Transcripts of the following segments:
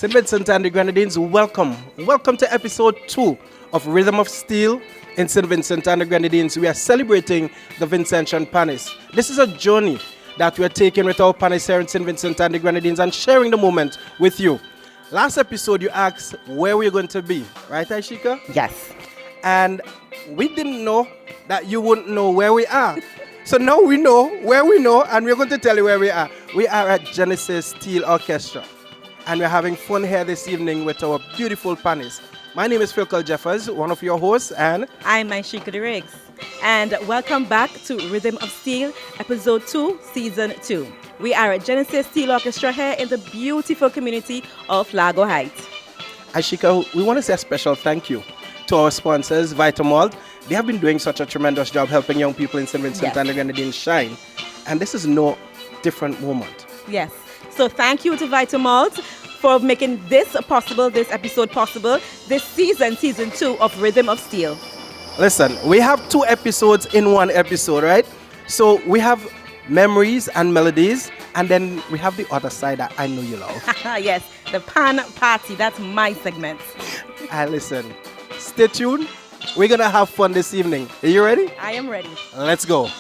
St. Vincent and the Grenadines, welcome. Welcome to episode 2 of Rhythm of Steel in St. Vincent and the Grenadines. We are celebrating the Vincentian Pannists. This is a journey that we are taking with our Pannists here in St. Vincent and the Grenadines and sharing the moment with you. Last episode, you asked where we're going to be, right, Aishika? Yes. And we didn't know that you wouldn't know where we are. So now we know where we know, and we're going to tell you where we are. We are at Genesis Steel Orchestra, and we're having fun here this evening with our beautiful pannists. My name is Philcol Jeομμers, one of your hosts, and I'm Aishika. And welcome back to Rhythm of Steel, episode 2, season 2. We are at Genesis Steel Orchestra here in the beautiful community of Lago Heights. Aishika, we want to say a special thank you to our sponsors, Vitamalt. They have been doing such a tremendous job helping young people in St. Vincent and the Grenadines shine. And this is no different moment. Yes. So thank you to Vitamalt for making this possible, this episode possible, this season 2 of Rhythm of Steel. Listen, we have 2 episodes in one episode, right? So we have Memories and Melodies, and then we have the other side that I know you love. Yes, the PanParty. That's my segment. And listen, stay tuned. We're going to have fun this evening. Are you ready? I am ready. Let's go.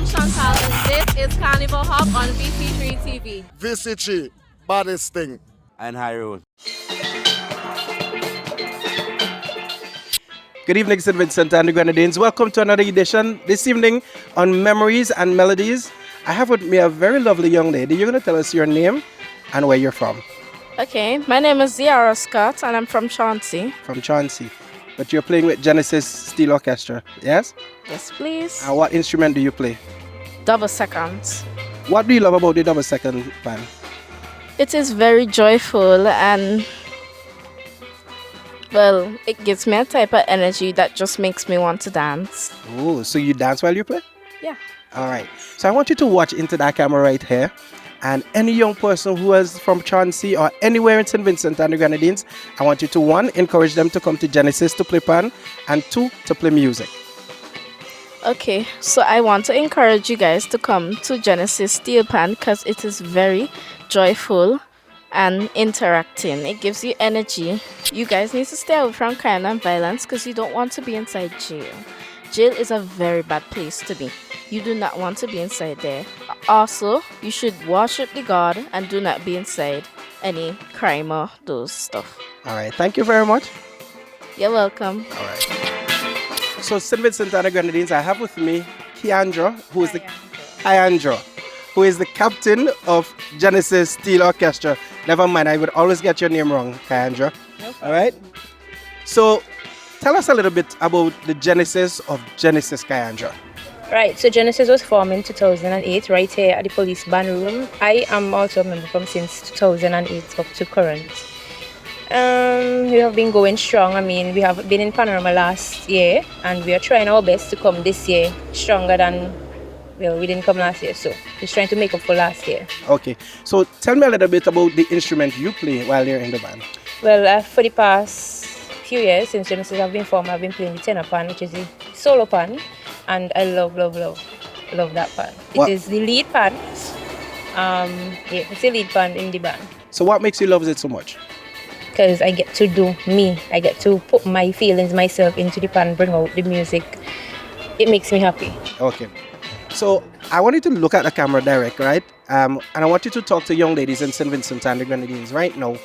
Chantal and this is Carnival Hub on VC3 TV. Vincy, baddest thing. And High Road. Good evening, St. Vincent and the Grenadines. Welcome to another edition this evening on Memories and Melodies. I have with me a very lovely young lady. You're going to tell us your name and where you're from. Okay, my name is Ziara Scott and I'm from Chauncey. From Chauncey. But you're playing with Genesis Steel Orchestra, yes? Yes, please. And what instrument do you play? Double seconds. What do you love about the double second pan? It is very joyful and, well, it gives me a type of energy that just makes me want to dance. Oh, so you dance while you play? Yeah. All right. So I want you to watch into that camera right here. And any young person who is from Chauncey or anywhere in St. Vincent and the Grenadines, I want you to, 1, encourage them to come to Genesis to play pan, and 2, to play music. Okay, so I want to encourage you guys to come to Genesis Steel Pan because it is very joyful and interacting. It gives you energy. You guys need to stay away from crime and violence because you don't want to be inside jail. Jail is a very bad place to be. You do not want to be inside there. Also, you should worship the God and do not be inside any crime or those stuff. All right. Thank you very much. You're welcome. All right. So, St. Vincent and the Grenadines, I have with me Keandra, who is the captain of Genesis Steel Orchestra. Never mind, I would always get your name wrong, Keandra. All right. So, tell us a little bit about the genesis of Genesis, Keandra. Right, so Genesis was formed in 2008 right here at the police band room. I am also a member from since 2008 up to current. We have been going strong. I mean, we have been in Panorama last year and we are trying our best to come this year stronger than, well, we didn't come last year, so we're trying to make up for last year. Okay, so tell me a little bit about the instrument you play while you're in the band. Well, for the past few years since Genesis have been formed, I've been playing the tenor pan, which is the solo pan. And I love that pan. It is the lead pan. It's the lead pan in the band. So what makes you love it so much? Because I get to do me. I get to put my feelings, myself into the pan, bring out the music. It makes me happy. Okay. So I want you to look at the camera direct, right? And I want you to talk to young ladies in St. Vincent and the Grenadines right now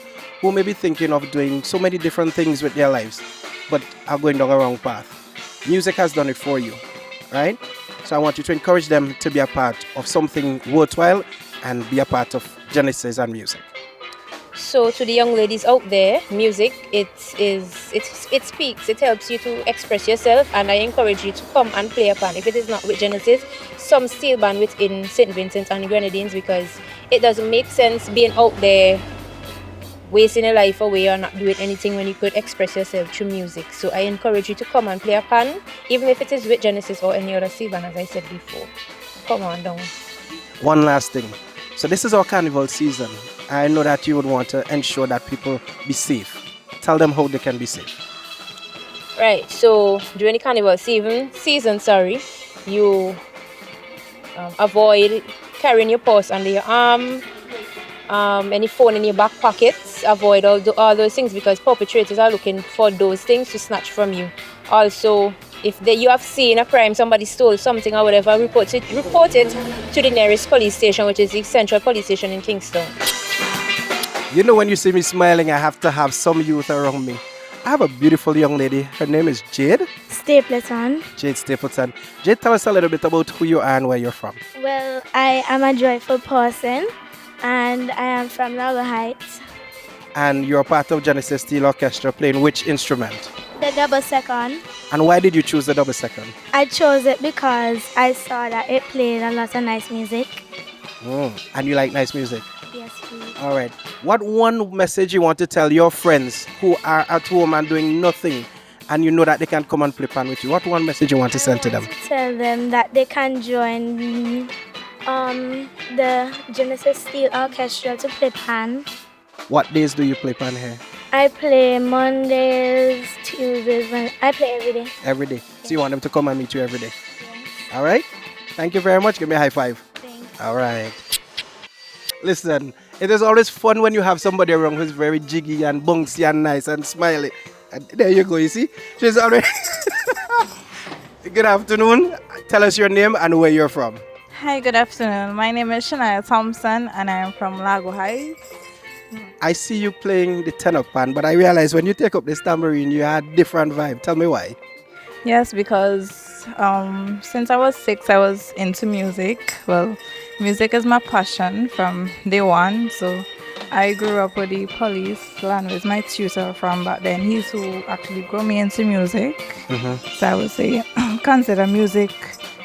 who may be thinking of doing so many different things with their lives, but are going down a wrong path. Music has done it for you. Right? So I want you to encourage them to be a part of something worthwhile and be a part of Genesis and music. So to the young ladies out there, music, it speaks, it helps you to express yourself, and I encourage you to come and play a pan. If it is not with Genesis, some steel band within St. Vincent and the Grenadines, because it doesn't make sense being out there wasting your life away or not doing anything when you could express yourself through music. So I encourage you to come and play a pan, even if it is with Genesis or any other steel band, as I said before. Come on down. One last thing. So this is our carnival season. I know that you would want to ensure that people be safe. Tell them how they can be safe. Right, so during the carnival season, you avoid carrying your purse under your arm, any phone in your back pockets. Avoid all those things because perpetrators are looking for those things to snatch from you. Also, if you have seen a crime, somebody stole something or whatever, report it to the nearest police station, which is the Central Police Station in Kingston. You know, when you see me smiling, I have to have some youth around me. I have a beautiful young lady. Her name is Jade. Stapleton. Jade Stapleton. Jade, tell us a little bit about who you are and where you're from. Well, I am a joyful person and I am from Lago Heights. And you're part of Genesis Steel Orchestra, playing which instrument? The double second. And why did you choose the double second? I chose it because I saw that it played a lot of nice music. And you like nice music? Yes, please. All right. What one message you want to tell your friends who are at home and doing nothing and you know that they can come and play pan with you? What one message you want to send to them? Tell them that they can join the Genesis Steel Orchestra to play pan. What days do you play pan here? I play Mondays, Tuesdays, I play every day. Every day. So you want them to come and meet you every day? Yes. All right. Thank you very much. Give me a high five. Thanks. All right. Listen, it is always fun when you have somebody around who's very jiggy and bouncy and nice and smiley. And there you go, you see? She's already... Good afternoon. Tell us your name and where you're from. Hi, good afternoon. My name is Shania Thompson and I am from Lago Heights. I see you playing the tenor pan, but I realize when you take up this tambourine, you had different vibe. Tell me why. Yes, because since I was 6, I was into music. Well, music is my passion from day one. So I grew up with the police. Lan was my tutor from back then. He's who actually grew me into music. So I would say consider music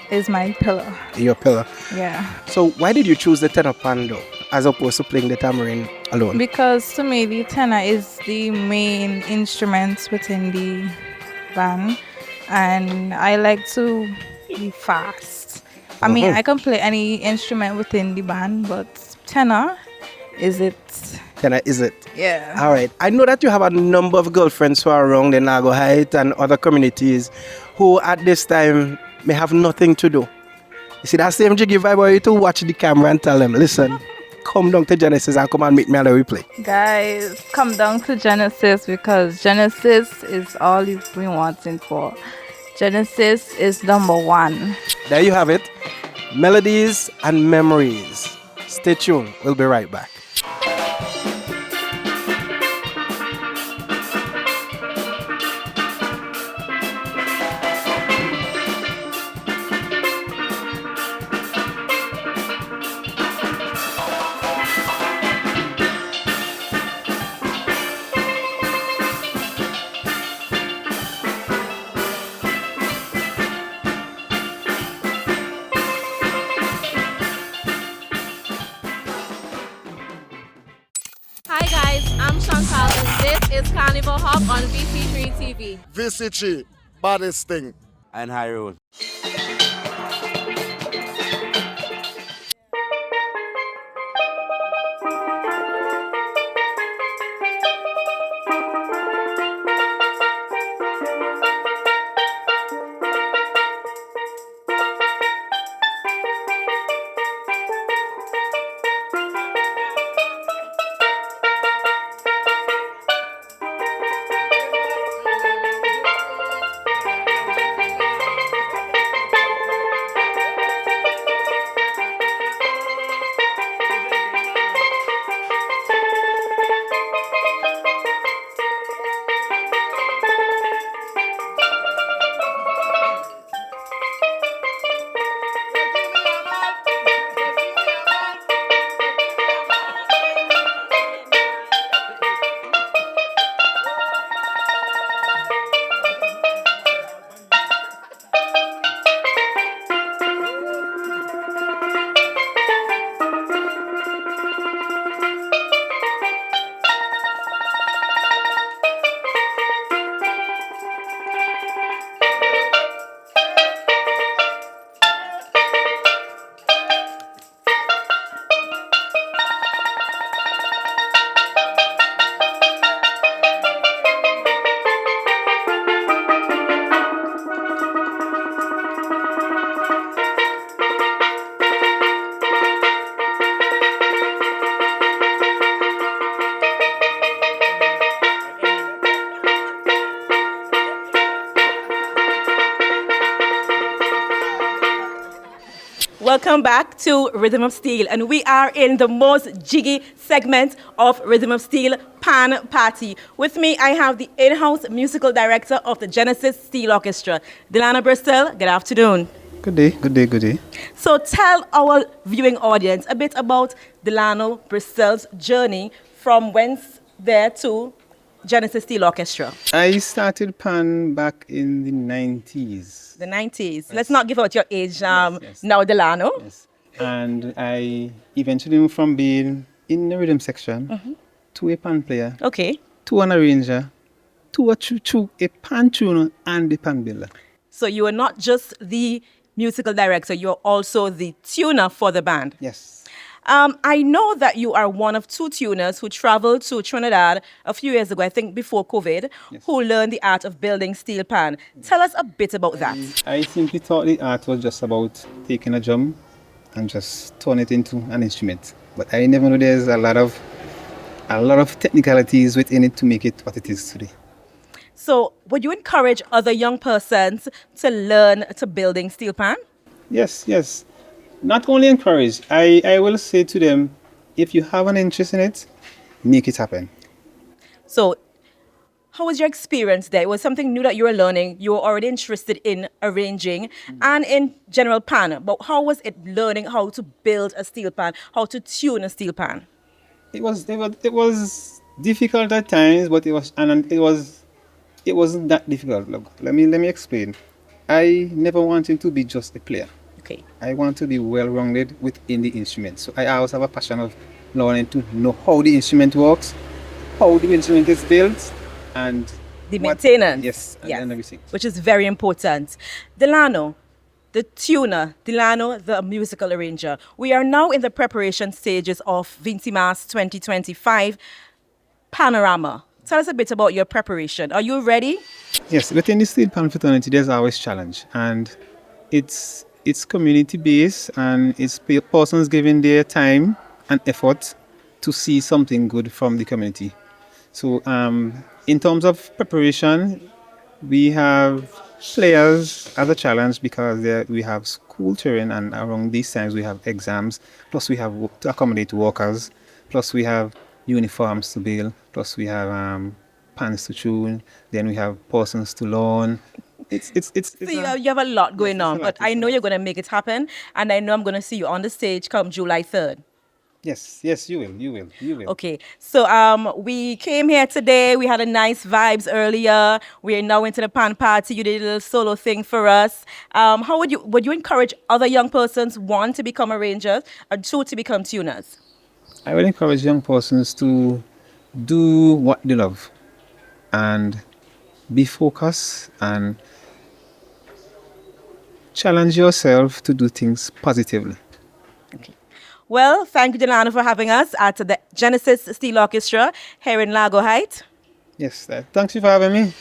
is my pillar. Your pillar. Yeah. So why did you choose the tenor pan though, as opposed to playing the tambourine alone? Because to me, the tenor is the main instrument within the band, and I like to be fast. I mean, I can play any instrument within the band, but tenor is it. Tenor is it? Yeah. All right. I know that you have a number of girlfriends who are around in Lago Heights and other communities who at this time may have nothing to do. You see that same jiggy vibe where you to watch the camera and tell them, listen, come down to Genesis and come and meet me at the replay. Guys, come down to Genesis because Genesis is all you've been wanting for. Genesis is #1. There you have it. Melodies and Memories. Stay tuned. We'll be right back. Hi guys, I'm Chantal and this is Carnival Hop on VC3 TV. Vincy, baddest thing. And high road. Welcome back to Rhythm of Steel, and we are in the most jiggy segment of Rhythm of Steel, PanParty. With me, I have the in-house musical director of the Genesis Steel Orchestra, Delano Bristol. Good afternoon. Good day, good day, good day. So tell our viewing audience a bit about Delano Bristol's journey from whence there to Genesis Steel Orchestra. I started Pan back in the 90s. The 90s. Yes. Let's not give out your age Yes. now, Delano. Yes. And I eventually moved from being in the rhythm section to a pan player, Okay. to an arranger, to a pan tuner and the pan builder. So you are not just the musical director, you're also the tuner for the band. Yes. I know that you are one of 2 tuners who traveled to Trinidad a few years ago, I think before COVID, who learned the art of building steel pan. Tell us a bit about that. I simply thought the art was just about taking a drum and just turn it into an instrument. But I never knew there's a lot of technicalities within it to make it what it is today. So would you encourage other young persons to learn to building steel pan? Yes. Not only encourage, I will say to them, if you have an interest in it, make it happen. So, how was your experience there? It was something new that you were learning. You were already interested in arranging and in general pan. But how was it learning how to build a steel pan, how to tune a steel pan? It was difficult at times, but it wasn't that difficult. Look, let me explain. I never wanted to be just a player. Okay. I want to be well-rounded within the instrument. So I always have a passion of learning to know how the instrument works, how the instrument is built, and The maintenance. Yes, and everything. Which is very important. Delano, the tuner, Delano, the musical arranger. We are now in the preparation stages of Vincy Mass 2025 Panorama. Tell us a bit about your preparation. Are you ready? Yes, within the steel pan fraternity, there's always challenge, and it's community based, and it's persons giving their time and effort to see something good from the community. So, in terms of preparation, we have players as a challenge because we have school children, and around these times we have exams. Plus, we have to accommodate workers. Plus, we have uniforms to build. Plus, we have pans to tune. Then we have persons to learn. So you have a lot going on, but I know you're going to make it happen, and I know I'm going to see you on the stage come July 3rd. Yes, you will. Okay, so we came here today. We had a nice vibes earlier. We are now into the pan party. You did a little solo thing for us. How would you encourage other young persons, one, to become arrangers, or two, to become tuners? I would encourage young persons to do what they love and be focused and challenge yourself to do things positively. Well, thank you, Delano, for having us at the Genesis Steel Orchestra here in Lago Heights. Yes, thanks you for having me.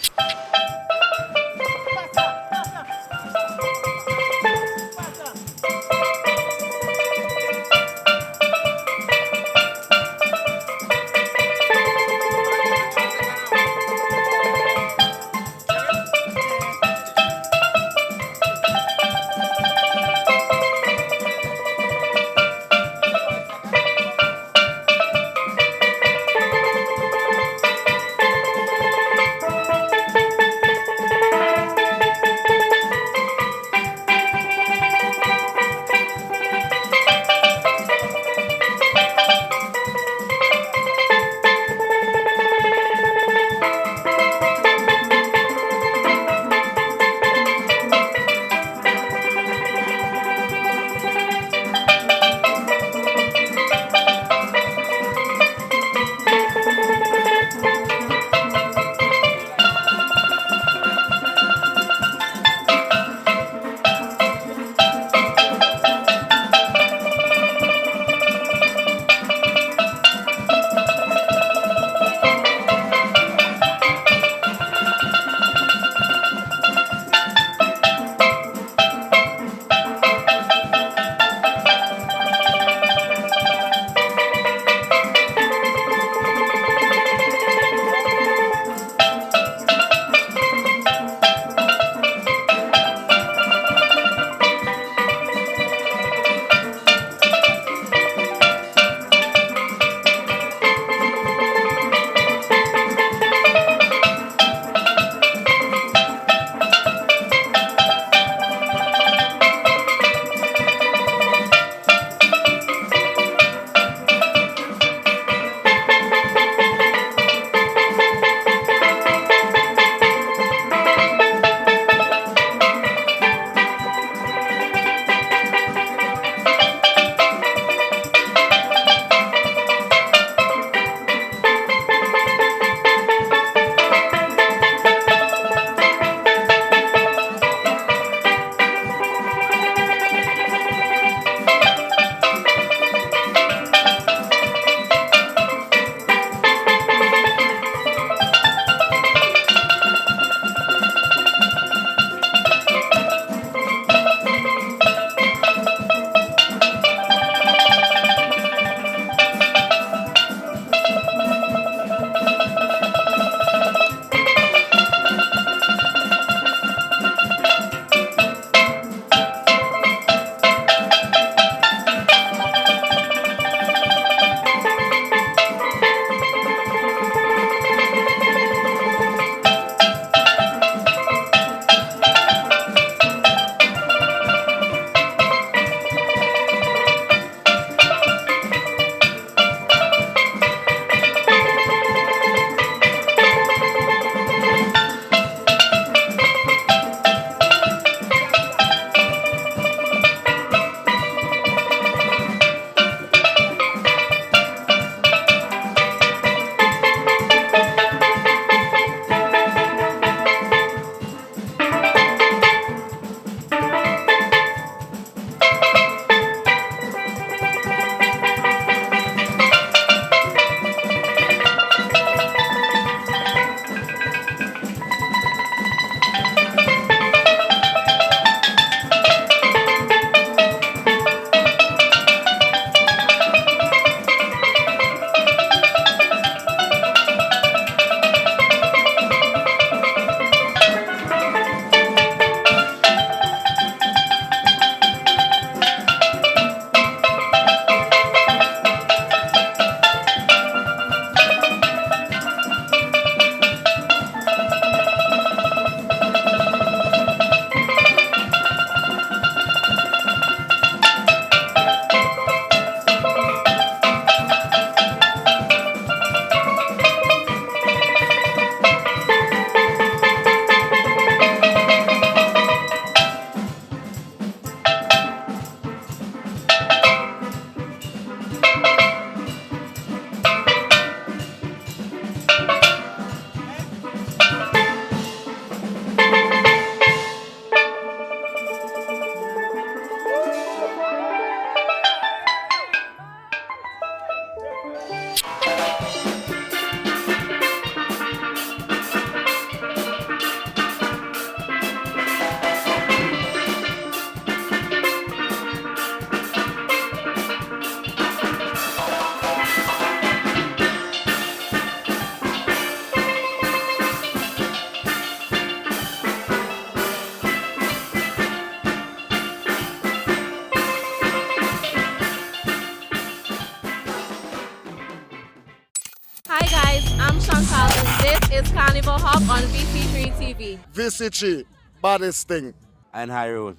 Carnival Hop on VC3 TV. VC3, baddest thing. And high road.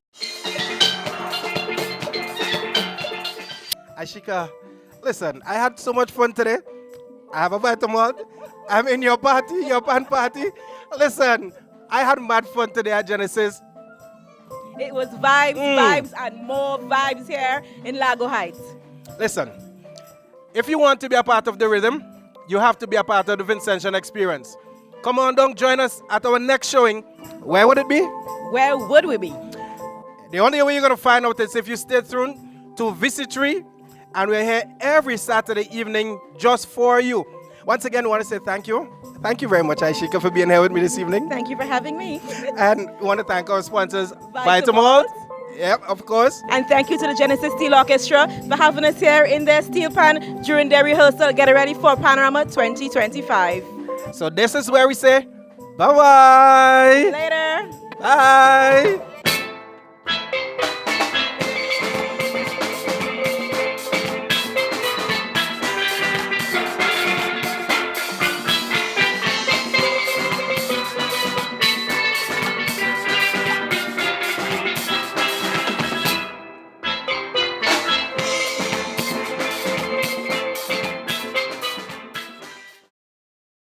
Ashika, listen, I had so much fun today. I have a vitamin. I'm in your party, your PanParty. Listen, I had mad fun today at Genesis. It was vibes, and more vibes here in Lago Heights. Listen, if you want to be a part of the rhythm, you have to be a part of the Vincentian experience. Come on down, join us at our next showing. Where would it be? Where would we be? The only way you're going to find out is if you stay tuned to VC3, and we're here every Saturday evening just for you. Once again, I want to say thank you. Thank you very much, Aishika, for being here with me this evening. Thank you for having me. And we want to thank our sponsors, Vitamalt. Yep, of course. And thank you to the Genesis Steel Orchestra for having us here in their steel pan during their rehearsal. Get ready for Panorama 2025. So this is where we say bye-bye. Later. Bye.